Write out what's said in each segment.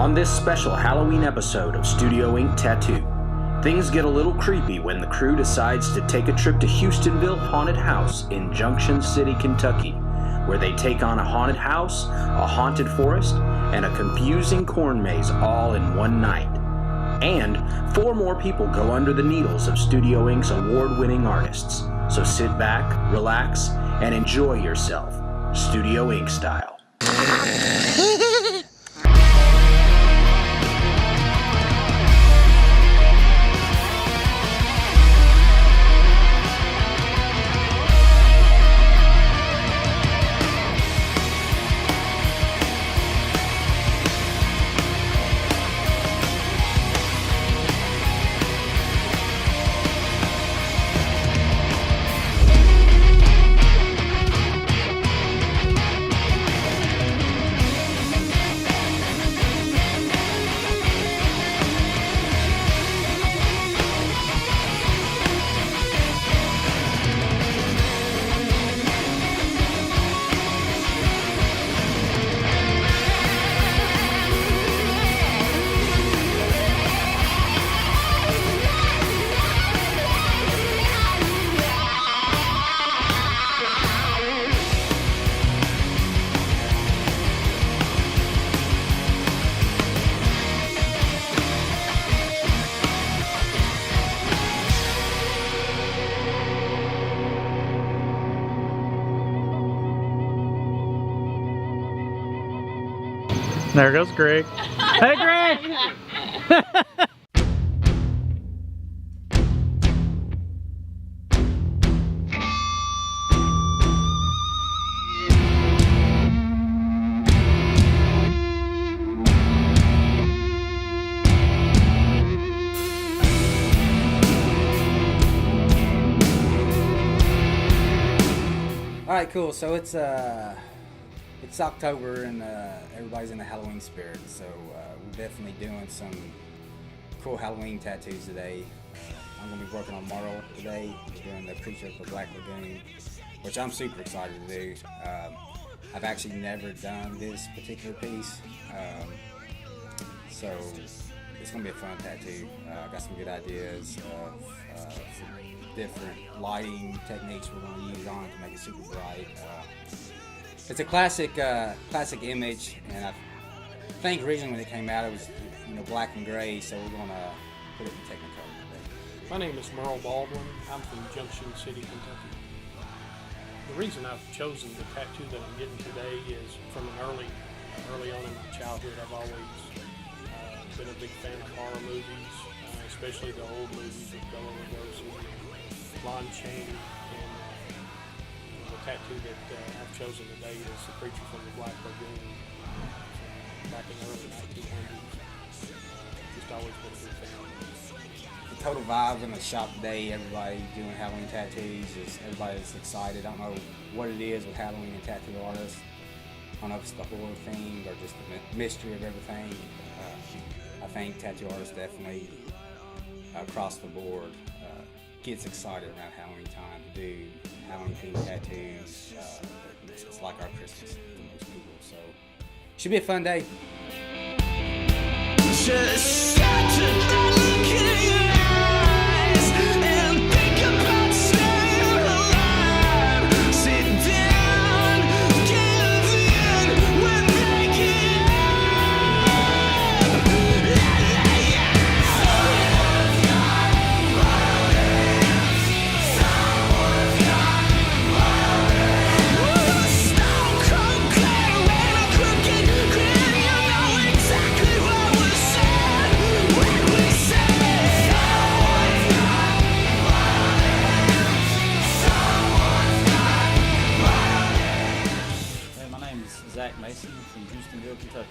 On this special Halloween episode of Studio Ink Tattoo, things get a little creepy when the crew decides to take a trip to Hustonville Haunted House in Junction City, Kentucky, where they take on a haunted house, a haunted forest, and a confusing corn maze all in one night. And 4 more people go under the needles of Studio Ink's award-winning artists. So sit back, relax, and enjoy yourself, Studio Ink style. There goes Greg. Hey, Greg! All right, cool. So it's October and everybody's in the Halloween spirit. So we're definitely doing some cool Halloween tattoos today. I'm gonna be working on Marl today. We're doing the Creature of the Black Lagoon, which I'm super excited to do. I've actually never done this particular piece, so it's gonna be a fun tattoo. I got some good ideas of some different lighting techniques we're gonna use on it to make it super bright. It's a classic image, and I think originally when it came out, it was black and gray. So we're gonna put it in Technicolor today. My name is Merle Baldwin. I'm from Junction City, Kentucky. The reason I've chosen the tattoo that I'm getting today is from an early on in my childhood. I've always been a big fan of horror movies, especially the old movies with Bela Lugosi, Lon Chaney, and the tattoo that I've chosen today is the Creature from the Black Lagoon back in the early 1900s. Just always been a big fan. The total vibe in the shop today, everybody doing Halloween tattoos, is everybody's excited. I don't know what it is with Halloween and tattoo artists. I don't know if it's the horror theme or just the mystery of everything. I think tattoo artists definitely across the board gets excited around Halloween time to do Halloween themed tattoos. It's like our Christmas for most people, so should be a fun day. Just start to look in your eyes and think about staying alive. Sit down, give in when they get up. Stone cold clear and a crooked grin. You know exactly what was said when we said Hey, my name is Zach Mason from Hustonville, Kentucky.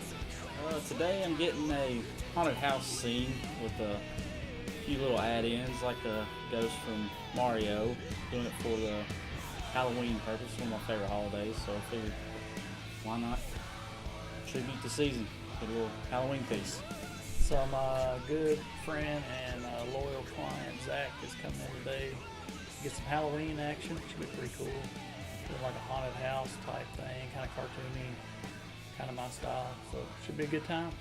Today I'm getting a haunted house scene with a few little add-ins, like the ghost from Mario, doing it for the Halloween purpose, one of my favorite holidays, so I figured, why not tribute the season with a little Halloween piece. So my good friend and loyal client Zach is coming in today to get some Halloween action. Should be pretty cool. Doing like a haunted house type thing, kind of cartoony, kind of my style. So should be a good time.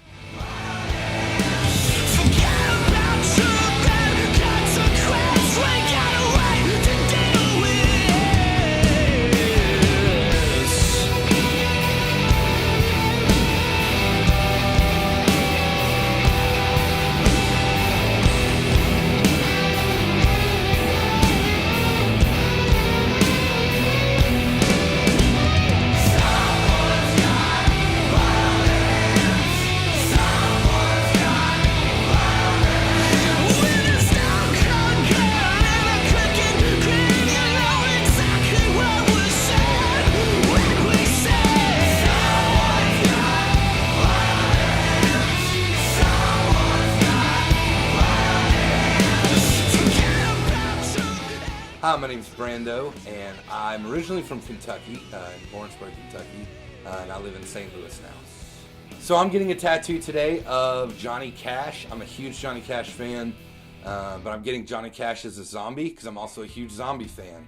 Hi, my name's Brando, and I'm originally from Kentucky, in Lawrenceburg, Kentucky, and I live in St. Louis now. So I'm getting a tattoo today of Johnny Cash. I'm a huge Johnny Cash fan, but I'm getting Johnny Cash as a zombie because I'm also a huge zombie fan.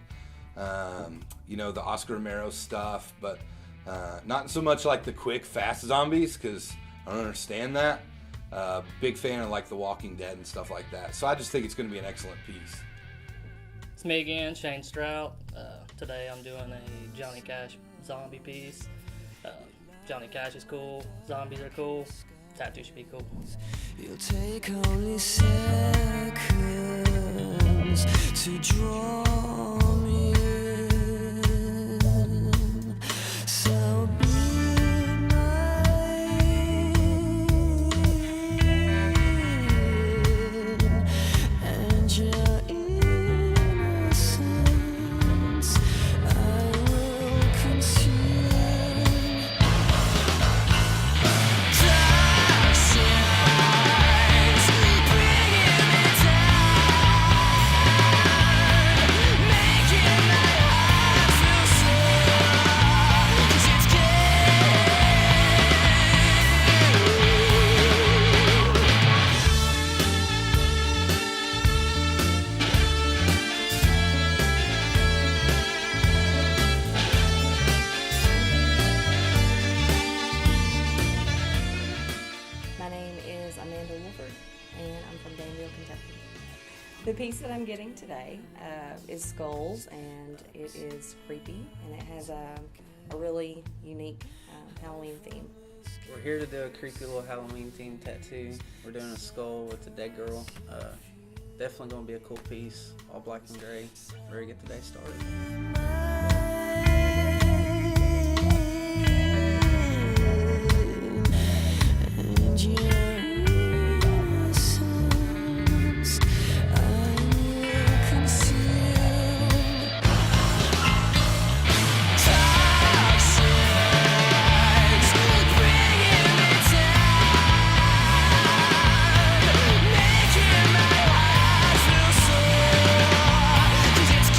You know, the Oscar Romero stuff, but not so much like the quick, fast zombies because I don't understand that. Big fan of like The Walking Dead and stuff like that. So I just think it's going to be an excellent piece. It's me again, Shane Strout. Today I'm doing a Johnny Cash zombie piece. Johnny Cash is cool, zombies are cool, tattoo should be cool. You'll take only seconds to draw me in. So be mine, and your innocence I will conceal. Dark shines, bringing me down, making my heart feel sore, 'cause it's My name is Amanda Wolford, and I'm from Danville, Kentucky. The piece that I'm getting today is Skulls, and it is creepy, and it has a really unique Halloween theme. We're here to do a creepy little Halloween themed tattoo. We're doing a skull with a dead girl. Definitely going to be a cool piece, all black and gray. Ready to get the day started. and your innocence I will conceal. Dark shines, bringing me down, making my heart feel sore, 'cause it's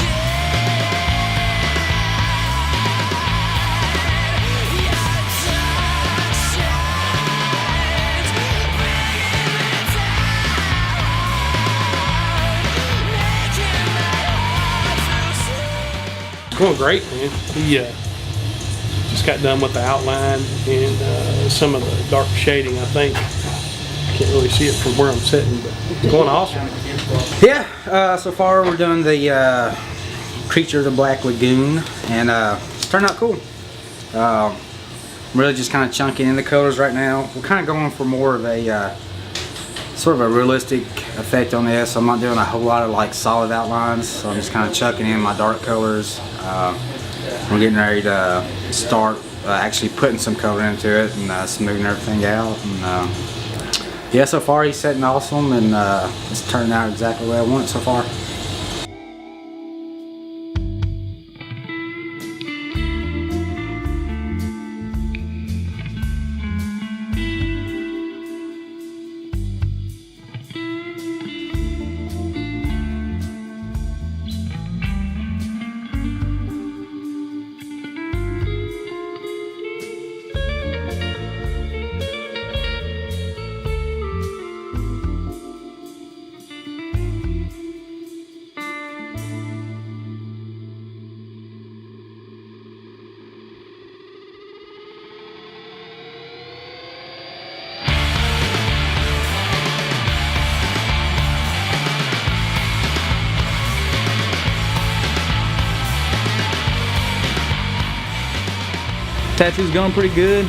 Going great, man. He just got done with the outline and some of the dark shading, I think. Can't really see it from where I'm sitting, but it's going awesome. Yeah, so far we're doing the Creature of the Black Lagoon, and it's turned out cool. Really just kind of chunking in the colors right now. We're kind of going for more of a sort of a realistic effect on this. I'm not doing a whole lot of like solid outlines, so I'm just kind of chucking in my dark colors. We're getting ready to start actually putting some color into it and smoothing everything out. And yeah, so far he's setting awesome, and it's turning out exactly the way I want it so far. Tattoo's going pretty good.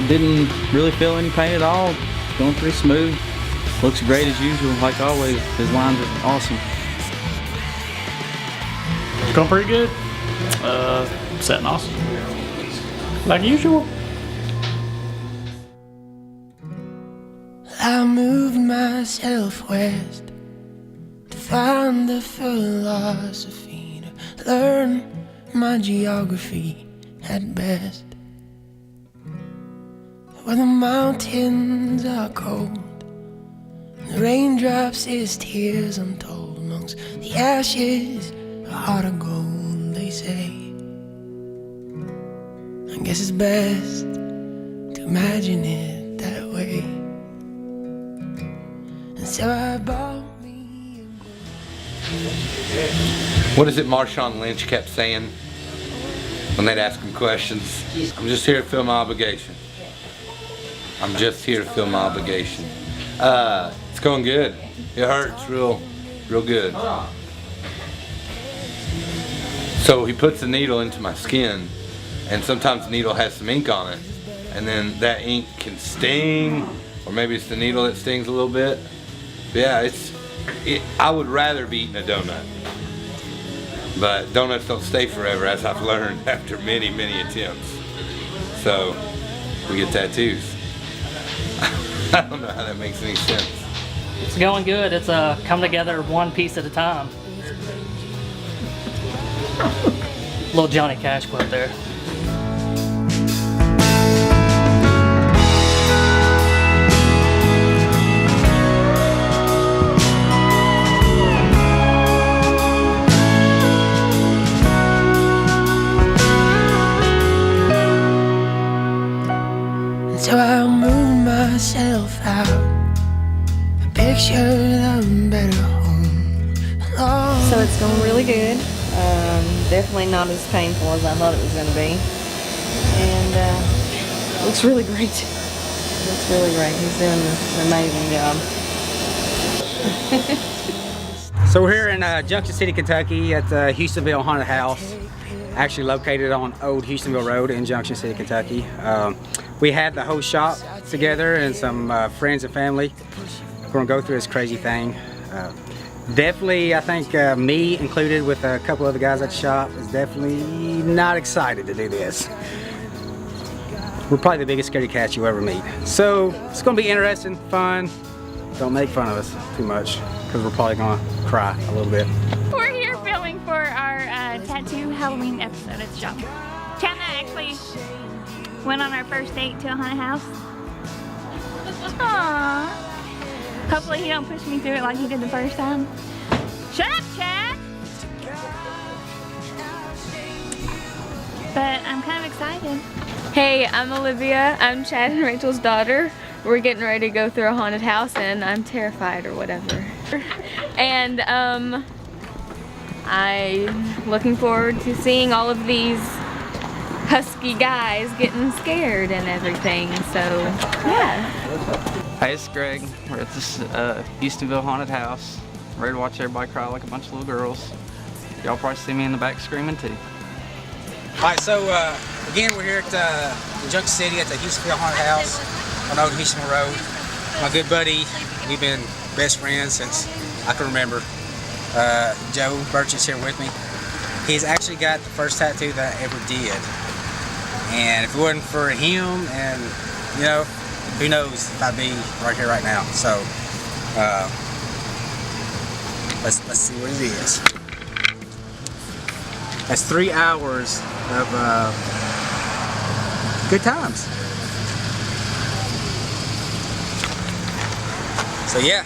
Didn't really feel any pain at all. Going pretty smooth. Looks great as usual, like always. His lines are awesome. It's going pretty good. Setting awesome. Like usual. I moved myself west to find the philosophy, to learn my geography at best. Where the mountains are cold, the raindrops is tears untold. Amongst the ashes, a heart of gold, they say. I guess it's best to imagine it that way. And so I bought me What is it Marshawn Lynch kept saying when they'd ask him questions? I'm just here to fill my obligation. I'm just here to fill my obligation. It's going good. It hurts real good. So he puts the needle into my skin, and sometimes the needle has some ink on it, and then that ink can sting, or maybe it's the needle that stings a little bit. But yeah, I would rather be eating a donut. But donuts don't stay forever, as I've learned after many attempts. So we get tattoos. I don't know how that makes any sense. It's going good. It's come together one piece at a time. Little Johnny Cash quote there. So I moved myself out, a picture of a better home. So it's going really good. Definitely not as painful as I thought it was going to be. And looks really great. Looks really great. He's doing an amazing job. So we're here in Junction City, Kentucky at the Hustonville Haunted House, actually located on Old Hustonville Road in Junction City, Kentucky. We had the whole shop together and some friends and family. We're going to go through this crazy thing. Definitely, I think me included with a couple other guys at the shop is definitely not excited to do this. We're probably the biggest scaredy cats you'll ever meet. So it's going to be interesting, fun. Don't make fun of us too much because we're probably going to cry a little bit. We're here filming for our tattoo Halloween episode at the shop. Chandler actually went on our first date to a haunted house. Aww. Hopefully he don't push me through it like he did the first time. Shut up, Chad! But I'm kind of excited. Hey, I'm Olivia. I'm Chad and Rachel's daughter. We're getting ready to go through a haunted house and I'm terrified or whatever. And I'm looking forward to seeing all of these husky guys getting scared and everything, so yeah. Hey, it's Greg. We're at this Hustonville Haunted House. Ready to watch everybody cry like a bunch of little girls. Y'all probably see me in the back screaming too. Alright, so again we're here at Junction City at the Hustonville Haunted House on Old Hustonville Road. My good buddy, we've been best friends since I can remember. Joe Birch is here with me. He's actually got the first tattoo that I ever did. And if it wasn't for him, and you know, who knows if I'd be right here right now. So let's see what it is. That's 3 hours of good times. So yeah,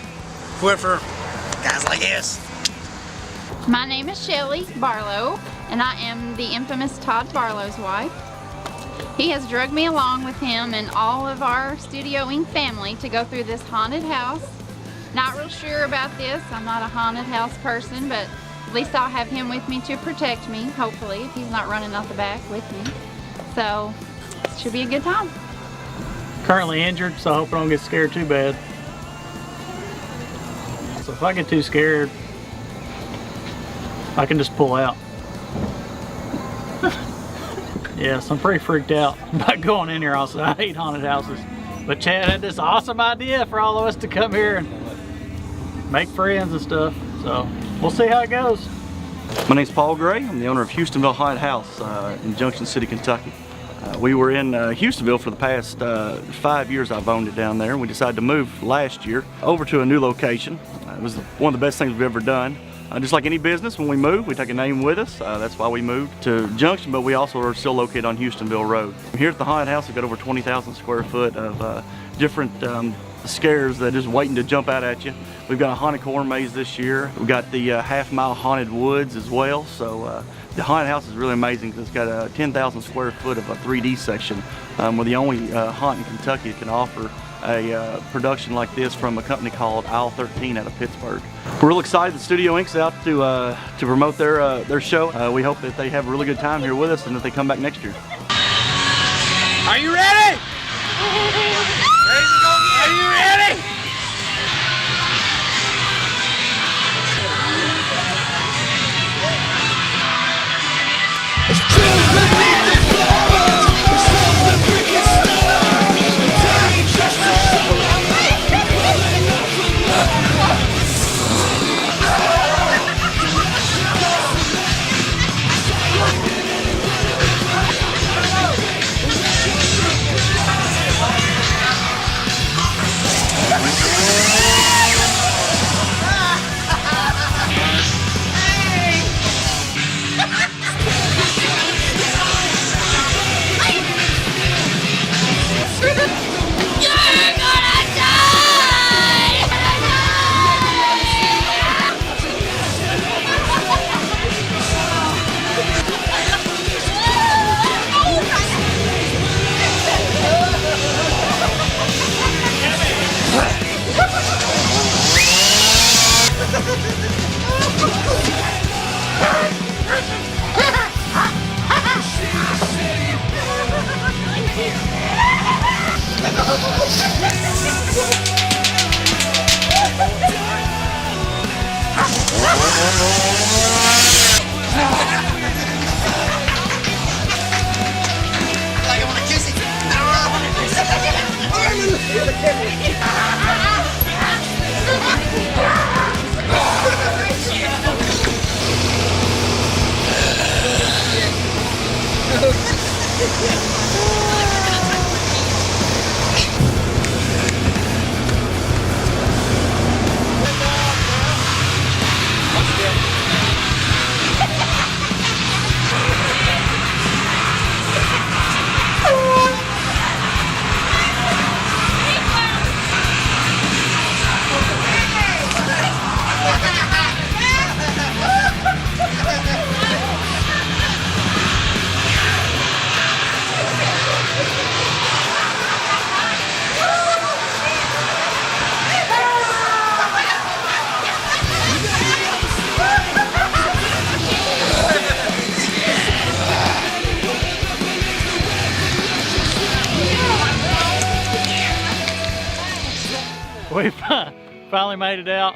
went for guys like this. My name is Shelly Barlow, and I am the infamous Todd Barlow's wife. He has drugged me along with him and all of our Studio Inc. family to go through this haunted house. Not real sure about this. I'm not a haunted house person, but at least I'll have him with me to protect me, hopefully, if he's not running out the back with me. So, it should be a good time. Currently injured, so I hope I don't get scared too bad. So if I get too scared, I can just pull out. Yes, I'm pretty freaked out about going in here also. I hate haunted houses. But Chad had this awesome idea for all of us to come here and make friends and stuff. So we'll see how it goes. My name's Paul Gray. I'm the owner of Hustonville Haunted House in Junction City, Kentucky. We were in Hustonville for the past 5 years. I've owned it down there. We decided to move last year over to a new location. It was one of the best things we've ever done. Just like any business, when we move, we take a name with us. That's why we moved to Junction, but we also are still located on Hustonville Road. Here at the Haunted House, we've got over 20,000 square foot of different scares that are just waiting to jump out at you. We've got a haunted corn maze this year. We've got the half-mile haunted woods as well. So the haunted house is really amazing because it's got 10,000 square foot of a 3D section. We're the only haunt in Kentucky that can offer a production like this from a company called Aisle 13 out of Pittsburgh. We're real excited that Studio Inc.'s out to promote their show. We hope that they have a really good time here with us and that they come back next year. Are you ready? Ready to go again? Are you ready? We finally made it out,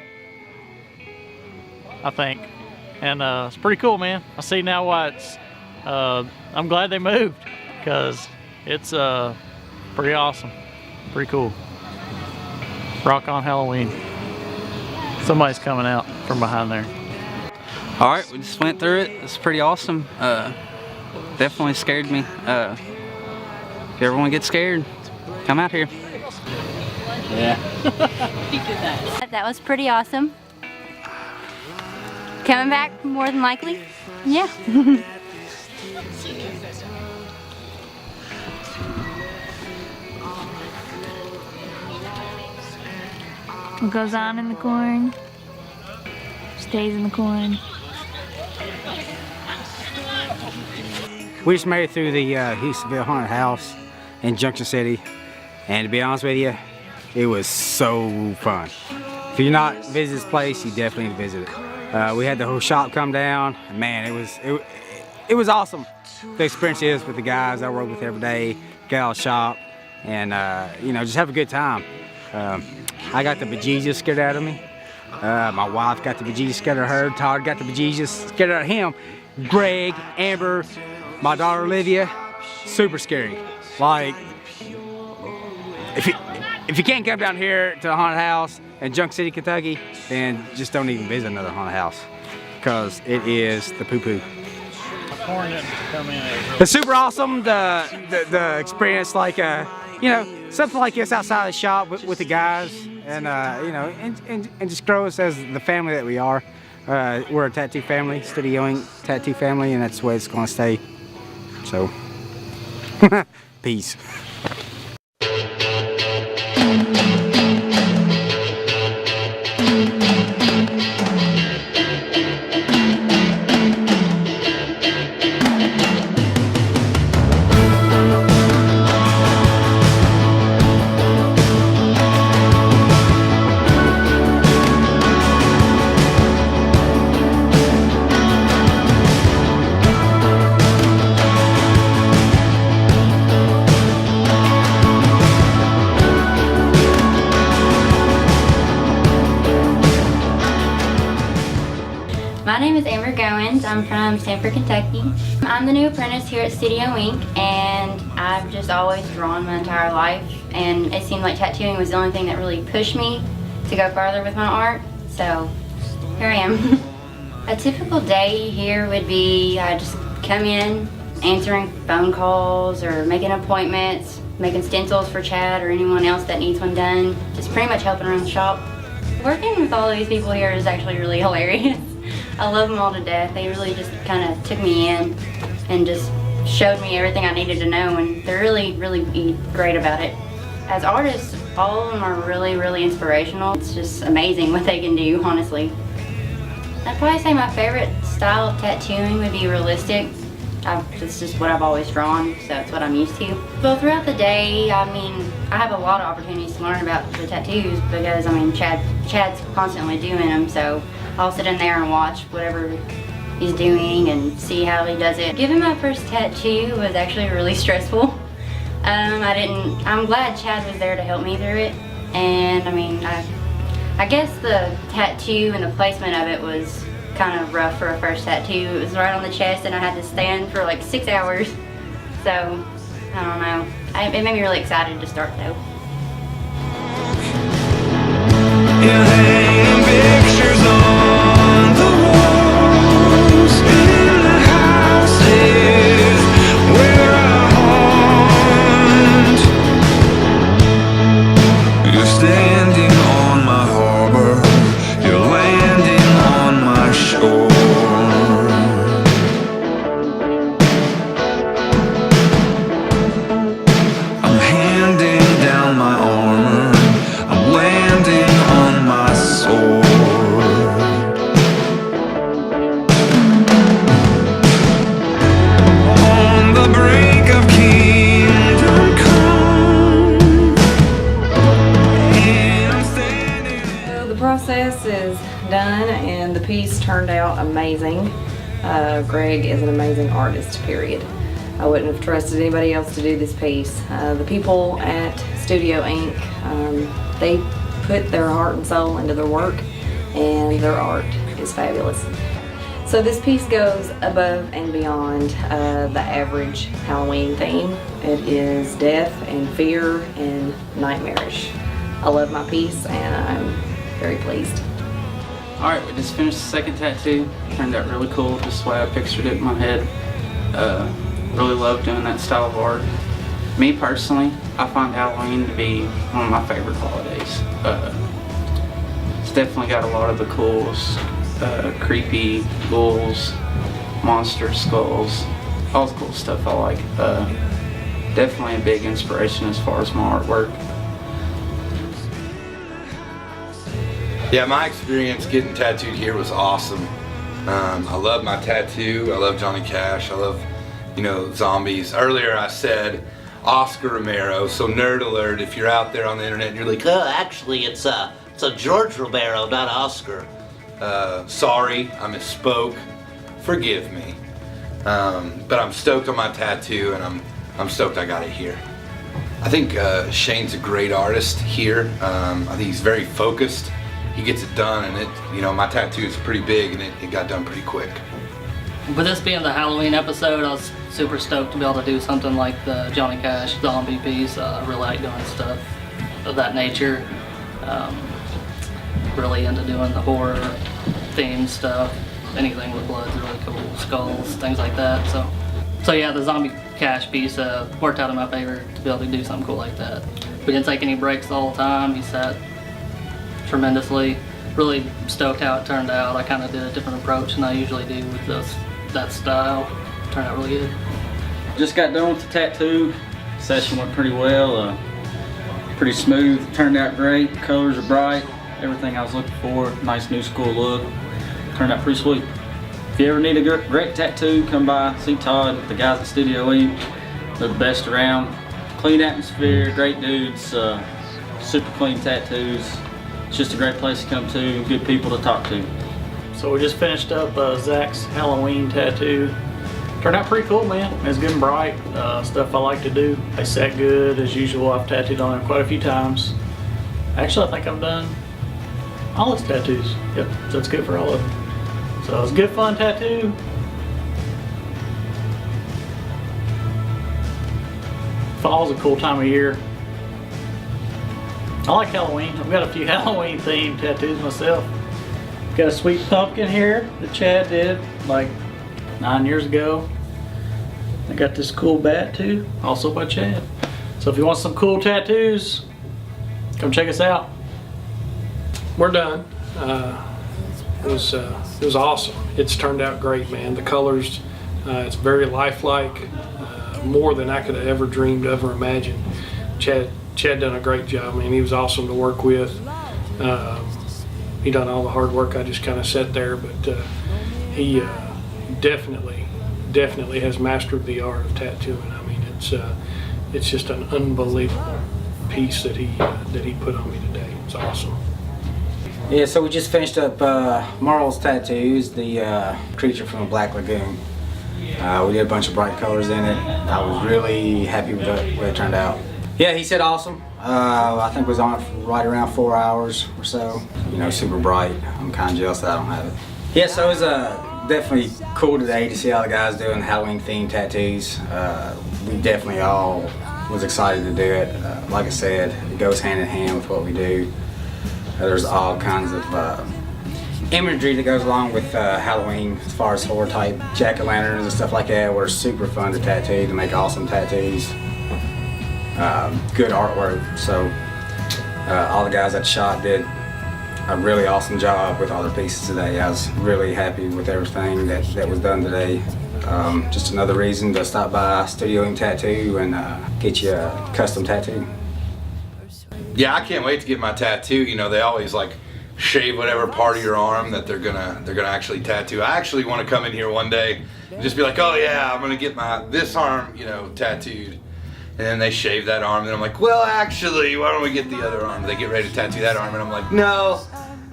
I think, and it's pretty cool, man. I see now why it's, I'm glad they moved, because it's pretty awesome, pretty cool. Rock on Halloween. Somebody's coming out from behind there. All right, we just went through it. It's pretty awesome. Definitely scared me. If you ever want to get scared, come out here. Yeah. That was pretty awesome. Coming back more than likely? Yeah. What goes on in the corn stays in the corn. We just made it through the Hustonville Haunted House in Junction City, and to be honest with you, it was so fun. If you're not visit this place, you definitely need to visit it. We had the whole shop come down. Man, it was awesome. The experience is with the guys I work with every day, get out of the shop, and you know, just have a good time. I got the bejesus scared out of me. My wife got the bejesus scared out of her. Todd got the bejesus scared out of him. Greg, Amber, my daughter Olivia, super scary. Like, if you can't come down here to a haunted house in Junction City, Kentucky, then just don't even visit another haunted house, because it is the poo-poo. It's super awesome. The experience, like you know, something like this outside the shop with the guys, and you know, and just grow us as the family that we are. We're a tattoo family, Studio Inc. tattoo family, and that's the way it's gonna stay. So, peace. My name is Amber Goins. I'm from Stanford, Kentucky. I'm the new apprentice here at Studio Inc. and I've just always drawn my entire life, and it seemed like tattooing was the only thing that really pushed me to go further with my art, so here I am. A typical day here would be I just come in, answering phone calls or making appointments, making stencils for Chad or anyone else that needs one done, just pretty much helping around the shop. Working with all of these people here is actually really hilarious. I love them all to death. They really just kind of took me in and just showed me everything I needed to know, and they're really, really great about it. As artists, all of them are really, really inspirational. It's just amazing what they can do, honestly. I'd probably say my favorite style of tattooing would be realistic. It's just what I've always drawn, so it's what I'm used to. Well, throughout the day, I mean, I have a lot of opportunities to learn about the tattoos because, I mean, Chad's constantly doing them, so I'll sit in there and watch whatever he's doing and see how he does it. Giving my first tattoo was actually really stressful. I'm glad Chad was there to help me through it, and I mean, I guess the tattoo and the placement of it was kind of rough for a first tattoo. It was right on the chest and I had to stand for like 6 hours. So, I don't know. It made me really excited to start though. Pictures on the walls in the houses where I haunt. You're standing on my harbor, you're landing on my shore. I'm handing down my armor, I'm landing on my sword. On the brink of kingdom come, and I'm standing. So the process is done and the piece turned out amazing. Greg is an amazing artist, period. I wouldn't have trusted anybody else to do this piece. The people at Studio Inc., they put their heart and soul into their work, and their art is fabulous. So this piece goes above and beyond the average Halloween theme. It is death and fear and nightmarish. I love my piece and I'm very pleased. Alright, we just finished the second tattoo. Turned out really cool, just the way I pictured it in my head. Really love doing that style of art. Me personally, I find Halloween to be one of my favorite holidays. It's definitely got a lot of the coolest, creepy ghouls, monster skulls, all the cool stuff I like. Definitely a big inspiration as far as my artwork. Yeah, my experience getting tattooed here was awesome. I love my tattoo, I love Johnny Cash, I love, you know, zombies. Earlier I said Oscar Romero, so nerd alert if you're out there on the internet and you're like, Actually, it's a George Romero, not Oscar. Sorry, I misspoke. Forgive me. But I'm stoked on my tattoo, and I'm stoked I got it here. I think Shane's a great artist here. I think he's very focused. He gets it done, and my tattoo is pretty big, and it got done pretty quick. With this being the Halloween episode, I was super stoked to be able to do something like the Johnny Cash zombie piece. I really like doing stuff of that nature. Really into doing the horror themed stuff. Anything with blood's really cool. Skulls, things like that. So yeah, the zombie Cash piece worked out in my favor to be able to do something cool like that. We didn't take any breaks the whole time. He sat tremendously. Really stoked how it turned out. I kind of did a different approach than I usually do with that style. Turned out really good. Just got done with the tattoo. Session went pretty well. Pretty smooth. Turned out great. Colors are bright. Everything I was looking for. Nice new school look. Turned out pretty sweet. If you ever need a great tattoo, come by, see Todd, the guys at Studio Ink. They're the best around. Clean atmosphere, great dudes, super clean tattoos. It's just a great place to come to, good people to talk to. So we just finished up Zach's Halloween tattoo. Turned out pretty cool, man. It's good and bright, stuff I like to do. They sat good as usual. I've tattooed on it quite a few times. Actually, I think I've done all his tattoos. Yep, so it's good for all of them. So it was a good, fun tattoo. Fall's a cool time of year. I like Halloween. I've got a few Halloween themed tattoos myself. Got a sweet pumpkin here that Chad did like 9 years ago. I got this cool bat too, also by Chad. So if you want some cool tattoos, come check us out. We're done. It was awesome. It's turned out great, man. The colors, it's very lifelike, more than I could have ever dreamed of or imagined. Chad done a great job, man. He was awesome to work with. He done all the hard work. I just kind of sat there, but he definitely has mastered the art of tattooing. I mean, it's just an unbelievable piece that he put on me today. It's awesome. Yeah, so we just finished up Marl's tattoos, the creature from the Black Lagoon. We did a bunch of bright colors in it. I was really happy with the way it turned out. Yeah, he said awesome. I think it was on it for right around 4 hours or so. You know, super bright. I'm kind of jealous that I don't have it. Yeah, so it was definitely cool today to see all the guys doing Halloween themed tattoos. We definitely all was excited to do it. Like I said, it goes hand in hand with what we do. There's all kinds of imagery that goes along with Halloween as far as horror type jack-o'-lanterns and stuff like that. Were super fun to tattoo, to make awesome tattoos. Good artwork. So all the guys that shot did a really awesome job with all their pieces today. I was really happy with everything that was done today. Just another reason to stop by Studio Ink Tattoo and get you a custom tattoo. Yeah, I can't wait to get my tattoo. You know, they always like shave whatever part of your arm that they're gonna actually tattoo. I actually want to come in here one day and just be like, oh yeah, I'm gonna get this arm, you know, tattooed. And then they shave that arm, and I'm like, well, actually, why don't we get the other arm? They get ready to tattoo that arm, and I'm like, no,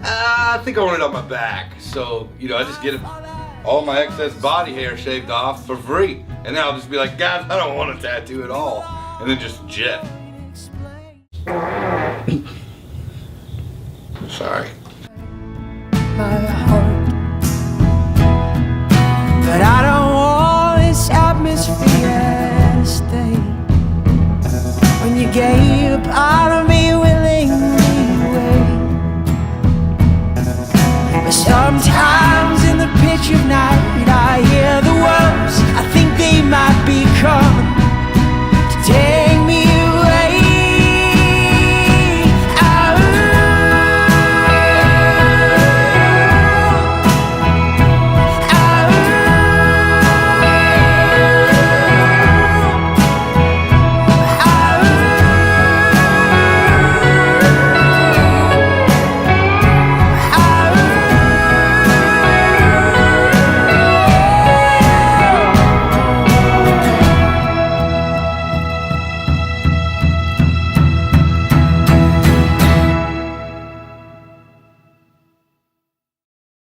I think I want it on my back. So, you know, I just get all my excess body hair shaved off for free. And then I'll just be like, guys, I don't want a tattoo at all. And then just jet. Sorry. My heart, but I don't want this atmosphere to stay. When you gave a part of me willingly away, but sometimes in the pitch of night